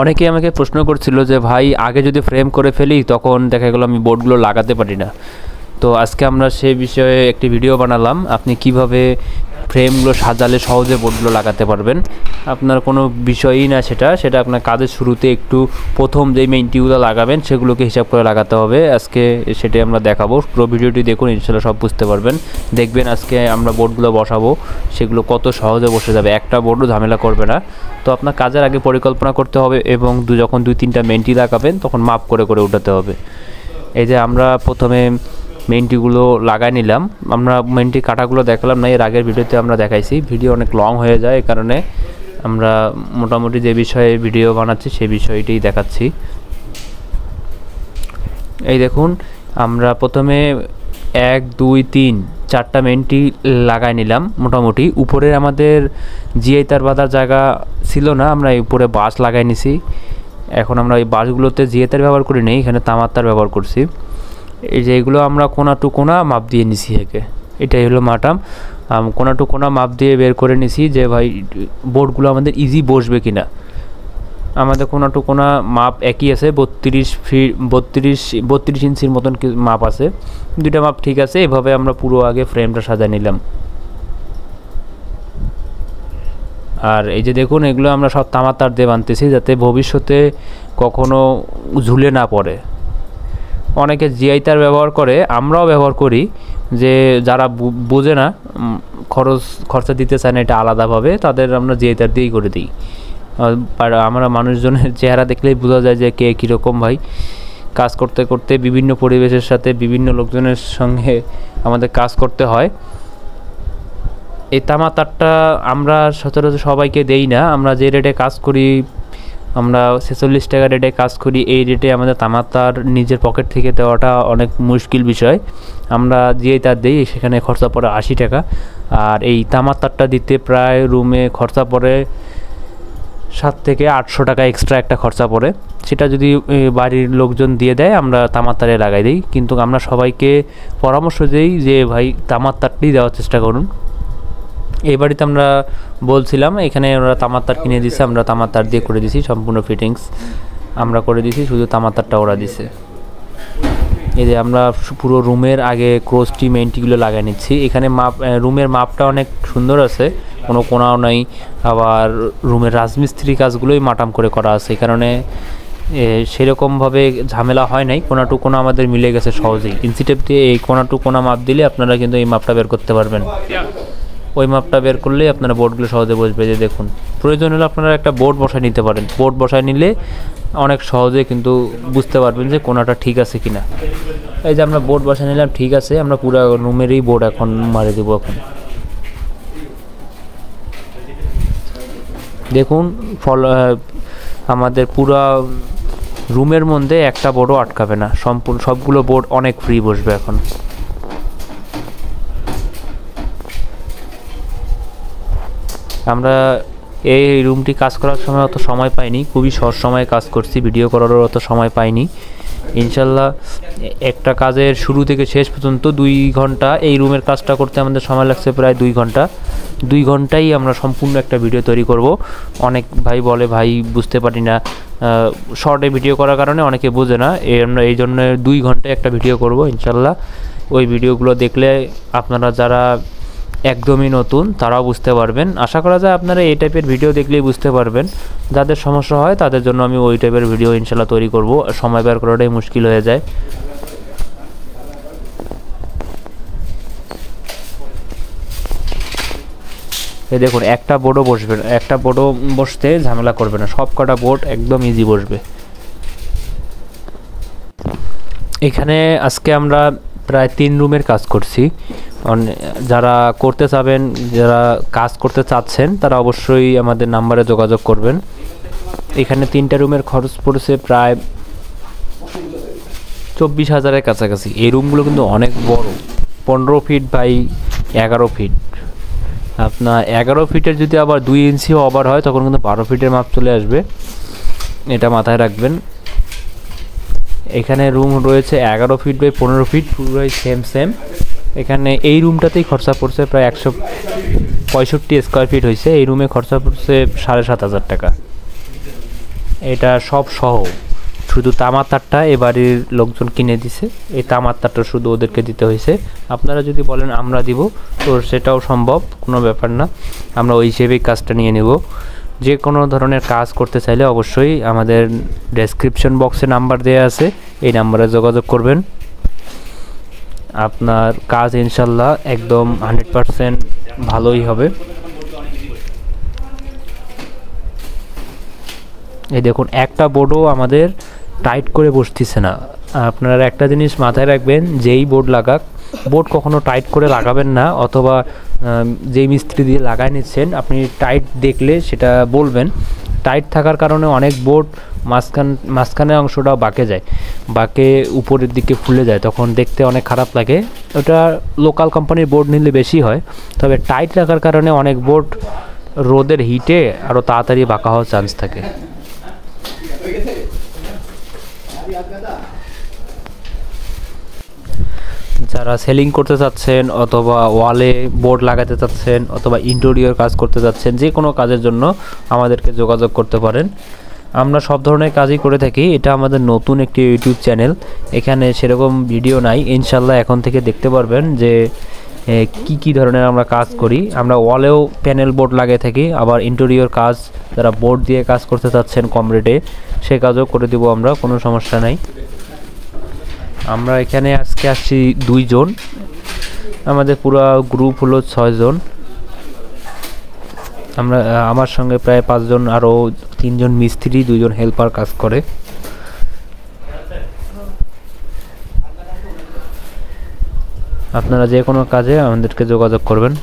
অনেকেই আমাকে প্রশ্ন করছিল যে ভাই আগে যদি ফ্রেম করে ফেলি তখন দেখা গেলো আমি বোর্ডগুলো লাগাতে পারি না। তো আজকে আমরা সেই বিষয়ে একটি ভিডিও বানালাম, আপনি কিভাবে ফ্রেমগুলো সাজালে সহজে বোর্ডগুলো লাগাতে পারবেন। আপনার কোনো বিষয়ই না সেটা আপনার কাজের শুরুতে একটু প্রথম যেই মেইনটিগুলো লাগাবেন সেগুলোকে হিসাব করে লাগাতে হবে। আজকে সেটাই আমরা দেখাবো, পুরো ভিডিওটি দেখুন, ইনশাল্লাহ সব বুঝতে পারবেন। দেখবেন আজকে আমরা বোর্ডগুলো বসাবো সেগুলো কত সহজে বসে যাবে, একটা বোর্ডও ঝামেলা করবে না। তো আপনার কাজের আগে পরিকল্পনা করতে হবে এবং যখন 2-3টা মেইনটি লাগাবেন তখন মাপ করে করে উঠাতে হবে। এই যে আমরা প্রথমে মেইনটিগুলো লাগাই নিলাম, আমরা মেইনটি কাটাগুলো দেখালাম না, এর আগের ভিডিওতে আমরা দেখাইছি, ভিডিও অনেক লং হয়ে যায়, এই কারণে আমরা মোটামুটি যে বিষয়ে ভিডিও বানাচ্ছি সেই বিষয়টিই দেখাচ্ছি। এই দেখুন, আমরা প্রথমে 1 2 3 4টা মেইনটি লাগাই নিলাম। মোটামুটি উপরে আমাদের জিআই তার বাঁধার জায়গা ছিল না, আমরা উপরে বাঁশ লাগাই নিছি। এখন আমরা এই বাঁশগুলোতে জিআই তার ব্যবহার করি নেই, এখানে তামার তার ব্যবহার করছি। এই যে এগুলো আমরা কোনা টু কোনা মাপ দিয়ে নিছি, এটাই হলো মাটাম। কোনা টু কোনা মাপ দিয়ে বের করে নিছি যে ভাই বোর্ডগুলো আমাদের ইজি বসবে কিনা। আমাদের কোনা টু কোনা মাপ একই আছে, 32 ইঞ্চির মতন মাপ আছে, দুইটা মাপ ঠিক আছে। এভাবে আমরা পুরো আগে ফ্রেমটা সাজা নিলাম। আর এই যে দেখুন, এগুলো আমরা সব তামার তার দিয়ে বানতেছি যাতে ভবিষ্যতে কখনো ঝুলে না পড়ে। অনেকে জিআই তার ব্যবহার করে, আমরাও ব্যবহার করি, যে যারা বোঝে না, খরচা দিতে চায় না এটা আলাদাভাবে, তাদের আমরা জিআই তার দিয়েই করে দিই। আর আমরা মানুষজনের চেহারা দেখলেই বোঝা যায় যে কে কীরকম। ভাই কাজ করতে করতে বিভিন্ন পরিবেশের সাথে বিভিন্ন লোকজনের সঙ্গে আমাদের কাজ করতে হয়। এই তামা তারটা আমরা সচরাচর সবাইকে দেই না, আমরা যে রেটে কাজ করি, আমরা 46 টাকা রেটে কাজ করি, এই রেটে আমাদের তামার তার নিজের পকেট থেকে দেওয়াটা অনেক মুশকিল বিষয়। আমরা যেই তার দিই সেখানে খরচা পড়ে 80 টাকা, আর এই তামার তারটা দিতে প্রায় রুমে খরচা পড়ে 700 থেকে 800 টাকা এক্সট্রা একটা খরচা পড়ে। সেটা যদি বাড়ির লোকজন দিয়ে দেয় আমরা তামার তারে লাগাই দিই, কিন্তু আমরা সবাইকে পরামর্শ দিই যে ভাই তামার তারটি দেওয়ার চেষ্টা করুন। এই বাড়িতে আমরা বলছিলাম, এখানে ওরা তামার তার কিনে দিছে, আমরা তামার তার দিয়ে করে দিছি, সম্পূর্ণ ফিটিংস আমরা করে দিছি, শুধু তামার তারটা ওরা দিছে। এই যে আমরা পুরো রুমের আগে ক্রসটি মেইনটিগুলো লাগাই নিচ্ছি। এখানে রুমের মাপটা অনেক সুন্দর আছে, কোনো কোনাও নাই, আবার রুমের রাজমিস্ত্রি কাজগুলোই মাটাম করে করা আছে, এই কারণে সেরকমভাবে ঝামেলা হয় নাই। কোনা টু কোনা আমাদের মিলে গেছে সহজেই। ইঞ্চিটেপ দিয়ে এই কোনা টু কোনা মাপ দিলে আপনারা কিন্তু এই মাপটা বের করতে পারবেন। ওই মাপটা বের করলেই আপনারা বোর্ডগুলো সহজে বসবে। যে দেখুন, প্রয়োজন হলে আপনারা একটা বোর্ড বসায় নিতে পারেন, বোর্ড বসায় নিলে অনেক সহজে কিন্তু বুঝতে পারবেন যে কোনাটা ঠিক আছে কিনা। এই যে আমরা বোর্ড বসায় নিলাম, ঠিক আছে, আমরা পুরো রুমেরই বোর্ড এখন মারে দেবো। এখন দেখুন, আমাদের পুরো রুমের মধ্যে একটা বোর্ডও আটকাবে না, সম্পূর্ণ সবগুলো বোর্ড অনেক ফ্রি বসবে। এখন আমরা এই রুমটি কাজ করার সময় অত সময় পাইনি, খুবই শর্ট সময়ে কাজ করছি, ভিডিও করারও অত সময় পাইনি। ইনশাল্লাহ একটা কাজের শুরু থেকে শেষ পর্যন্ত 2 ঘন্টা, এই রুমের কাজটা করতে আমাদের সময় লাগছে প্রায় 2 ঘন্টা। 2 ঘন্টাই আমরা সম্পূর্ণ একটা ভিডিও তৈরি করব। অনেক ভাই বলে ভাই বুঝতে পারি না, শর্টে ভিডিও করার কারণে অনেকে বোঝে না, আমরা এই জন্য 2 ঘন্টায় একটা ভিডিও করব ইনশাল্লাহ। ওই ভিডিওগুলো দেখলে আপনারা যারা একদমই নতুন তারাও বুঝতে পারবেন। আশা করা যায় আপনারা এই টাইপের ভিডিও দেখলেই বুঝতে পারবেন। যাদের সমস্যা হয় তাদের জন্য আমি ওই টাইপের ভিডিও ইনশাল্লাহ তৈরি করব, সময় বের করাটাই মুশকিল হয়ে যায়। এই দেখুন, একটা বোর্ডও বসবে না, একটা বোর্ডও বসতে ঝামেলা করবে না, সব কটা বোর্ড একদম ইজি বসবে। এখানে আজকে আমরা প্রায় 3 রুমের কাজ করছি। যারা করতে চাবেন, যারা কাজ করতে চাচ্ছেন তারা অবশ্যই আমাদের নাম্বারে যোগাযোগ করবেন। এখানে 3টা রুমের খরচ পড়েছে প্রায় 24,000-এর কাছাকাছি। এই রুমগুলো কিন্তু অনেক বড়, 15 ফিট বাই 11 ফিট। আপনার 11 ফিটের যদি আবার 2 ইঞ্চিও ওভার হয় তখন কিন্তু 12 ফিটের মাপ চলে আসবে, এটা মাথায় রাখবেন। এখানে রুম রয়েছে 11 ফিট বাই 15 ফিট, পুরোই সেম। এখানে এই রুমটাতেই খরচা পড়ছে প্রায় 165 স্কোয়ার ফিট হয়েছে। এই রুমে খরচা পড়ছে 7,500 টাকা। এটা সব সহ, শুধু তামার তারটা এ বাড়ির লোকজন কিনে দিছে, এই তামার তারটা শুধু ওদেরকে দিতে হয়েছে। আপনারা যদি বলেন আমরা দিব, তো সেটাও সম্ভব, কোনো ব্যাপার না, আমরা ওই হিসেবেই কাজটা নিয়ে নেব। যে কোনো ধরনের কাজ করতে চাইলে অবশ্যই আমাদের ডেসক্রিপশন বক্সে নাম্বার দেওয়া আছে, এই নাম্বারে যোগাযোগ করবেন। আপনার কাজ ইনশাল্লাহ একদম 100% ভালোই হবে। এই দেখুন, একটা বোর্ডও আমাদের টাইট করে বসতেছে না। আপনারা একটা জিনিস মাথায় রাখবেন, যেই বোর্ড লাগাক, বোর্ড কখনো টাইট করে লাগাবেন না, অথবা যেই মিস্ত্রি দিয়ে লাগাই নিচ্ছেন আপনি টাইট দেখলে সেটা বলবেন। টাইট থাকার কারণে অনেক বোর্ড মাঝখানের অংশটাও বাঁকে যায়, বাঁকে উপরের দিকে ফুলে যায়, তখন দেখতে অনেক খারাপ লাগে। ওটা লোকাল কোম্পানির বোর্ড নিলে বেশি হয়, তবে টাইট রাখার কারণে অনেক বোর্ড রোদের হিটে আরও তাড়াতাড়ি বাঁকা হওয়ার চান্স থাকে। যারা সেলিং করতে চাচ্ছেন, অথবা ওয়ালে বোর্ড লাগাতে চাচ্ছেন, অথবা ইন্টেরিয়র কাজ করতে চাচ্ছেন, যে কোনো কাজের জন্য আমাদেরকে যোগাযোগ করতে পারেন। আমরা সব ধরনের কাজই করে থাকি। এটা আমাদের নতুন একটি ইউটিউব চ্যানেল, এখানে সেরকম ভিডিও নাই, ইনশাল্লাহ এখন থেকে দেখতে পারবেন যে কি ধরনের আমরা কাজ করি। আমরা ওয়ালেও প্যানেল বোর্ড লাগিয়ে থাকি, আবার ইন্টেরিয়র কাজ যারা বোর্ড দিয়ে কাজ করতে চাচ্ছেন কম রেটে, সে কাজও করে দেবো আমরা, কোনো সমস্যা নাই। আমরা এখানে আজকে আসছি 2 জন, আমাদের পুরো গ্রুপ হলো 6 জন। আমার সঙ্গে প্রায় 5 জন, আরও 3 জন মিস্ত্রি, 2 জন হেল্পার কাজ করে। আপনারা যে কোনো কাজে আমাদেরকে যোগাযোগ করবেন।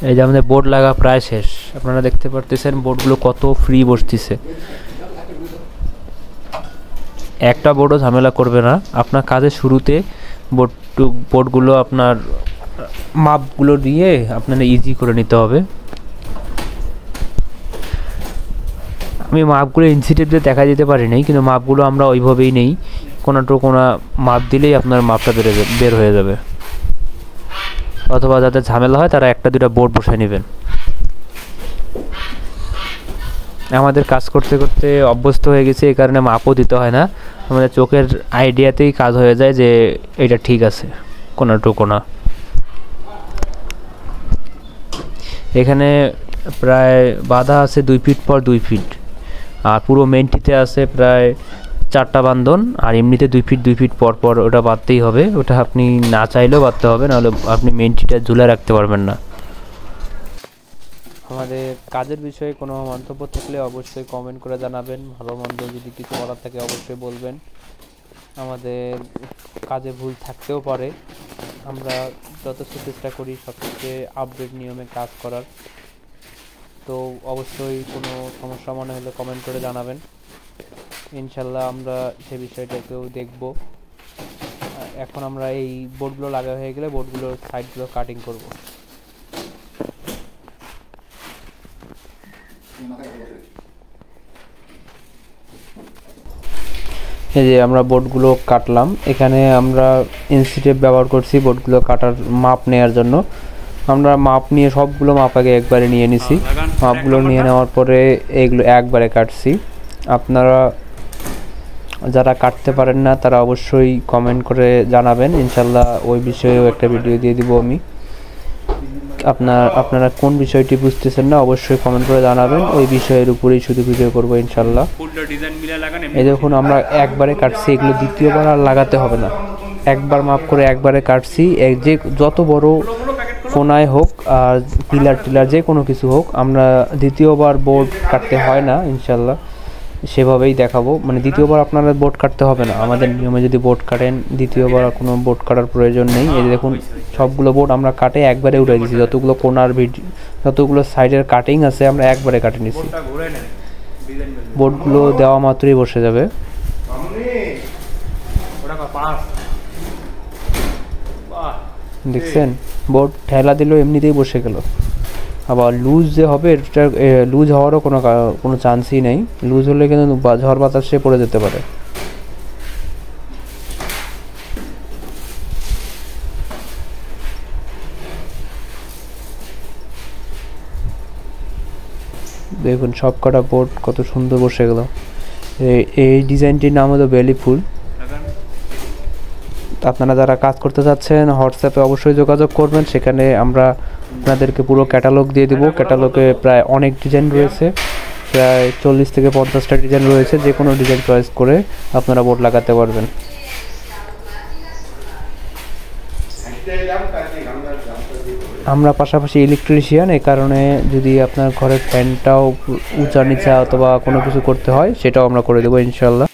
এই যে আমাদের বোর্ড লাগা প্রায় শেষ, আপনারা দেখতে পারতেছেন বোর্ডগুলো কত ফ্রি বসতেছে। একটা বোর্ডও ঝামেলা করবে না। আপনার কাজের শুরুতে বোর্ডগুলো আপনার মাপগুলো দিয়ে আপনারা ইজি করে নিতে হবে। আমি মাপগুলো ইঞ্চি টেপ দিয়ে দেখা দিতে পারি নাই, কিন্তু মাপগুলো আমরা ওইভাবেই নেই, কোনো মাপ দিলেই আপনার মাপটা বের হয়ে যাবে। অথবা যাদের ঝামেলা হয় তারা 1-2টা বোর্ড বসায় নেবেন। আমাদের কাজ করতে করতে অভ্যস্ত হয়ে গেছে, এই কারণে মাপও দিতে হয় না, আমাদের চোখের আইডিয়াতেই কাজ হয়ে যায় যে এটা ঠিক আছে, কোনা। এখানে প্রায় বাঁধা আছে 2 ফিট পর 2 ফিট, আর পুরো মেনটিতে আছে প্রায় 4টা বান্ধন, আর এমনিতে 2 ফিট পর পর ওটা বাঁধতেই হবে। ওটা আপনি না চাইলেও বাঁধতে হবে, নাহলে আপনি মেনটিটা ঝুলে রাখতে পারবেন না। আমাদের কাজের বিষয়ে কোনো মন্তব্য থাকলে অবশ্যই কমেন্ট করে জানাবেন। ভালো মন্দ যদি কিছু বলার থাকে অবশ্যই বলবেন। আমাদের কাজে ভুল থাকতেও পারে, আমরা যথেষ্ট চেষ্টা করি সবথেকে আপডেট নিয়মে কাজ করার। তো অবশ্যই কোনো সমস্যা মনে হলে কমেন্ট করে জানাবেন, ইনশাল্লাহ আমরা সে বিষয়টাকেও দেখব। এখন আমরা এই বোর্ডগুলো লাগা হয়ে গেলে বোর্ডগুলোর সাইডগুলো কাটিং করব। এই যে আমরা বোর্ডগুলো কাটলাম, এখানে আমরা ইঞ্চি টেপ ব্যবহার করছি বোর্ডগুলো কাটার মাপ নেওয়ার জন্য। আমরা মাপ নিয়ে সবগুলো মাপ আগে একবারে নিয়ে নিছি, মাপগুলো নিয়ে নেওয়ার পরে এইগুলো একবারে কাটছি। আপনারা যারা কাটতে পারেন না তারা অবশ্যই কমেন্ট করে জানাবেন, ইনশাল্লাহ ওই বিষয়েও একটা ভিডিও দিয়ে দিব আমি। আপনারা কোন বিষয়টি বুঝতেছেন না অবশ্যই কমেন্ট করে জানাবেন, ওই বিষয়ের উপরেই শুধু ভিডিও করব ইনশাল্লাহ। এই দেখুন আমরা একবারে কাটছি, এগুলো দ্বিতীয়বার আর লাগাতে হবে না, একবার মাপ করে একবারে কাটছি। যে যত বড় কোনায় হোক আর পিলার যে কোনো কিছু হোক, আমরা দ্বিতীয়বার বোর্ড কাটতে হয় না ইনশাল্লাহ, সেভাবেই দেখাবো। মানে দ্বিতীয়বার আপনারা বোর্ড কাটতে হবে না, আমাদের নিয়মে যদি বোর্ড কাটেন দ্বিতীয়বার কোনো বোর্ড কাটার প্রয়োজন নেই। এই দেখুন সবগুলো বোর্ড আমরা কাটে একবারে উঠে দিয়েছি, যতগুলো কোনার যতগুলো সাইডের কাটিং আছে আমরা একবারে কাটে নিচ্ছি। বোর্ডগুলো দেওয়া মাত্রই বসে যাবে। দেখছেন বোর্ড ঠেলা দিল এমনিতেই বসে গেল। আবার লুজ যে হবে, এটা লুজ হওয়ারও কোনো চান্সই নেই, লুজ হলে কিন্তু ঝড় বাতাসে পড়ে যেতে পারে। দেখুন সব কটা বোর্ড কত সুন্দর বসে গেল। এই ডিজাইনটির নাম হলো বেলি ফুল। আপনারা যারা কাজ করতে চাচ্ছেন হোয়াটসঅ্যাপে অবশ্যই যোগাযোগ করবেন, সেখানে আমরা আপনাদেরকে পুরো ক্যাটালগ দিয়ে দেবো। ক্যাটালগে প্রায় অনেক ডিজাইন রয়েছে, প্রায় 40 থেকে 50টা ডিজাইন রয়েছে, যে কোনো ডিজাইন চয়েস করে আপনারা বোর্ড লাগাতে পারবেন। আমরা পাশাপাশি ইলেকট্রিশিয়ান, এই কারণে যদি আপনার ঘরের ফ্যানটাও উঁচা নিচা অথবা কোনো কিছু করতে হয় সেটাও আমরা করে দেবো ইনশাল্লাহ।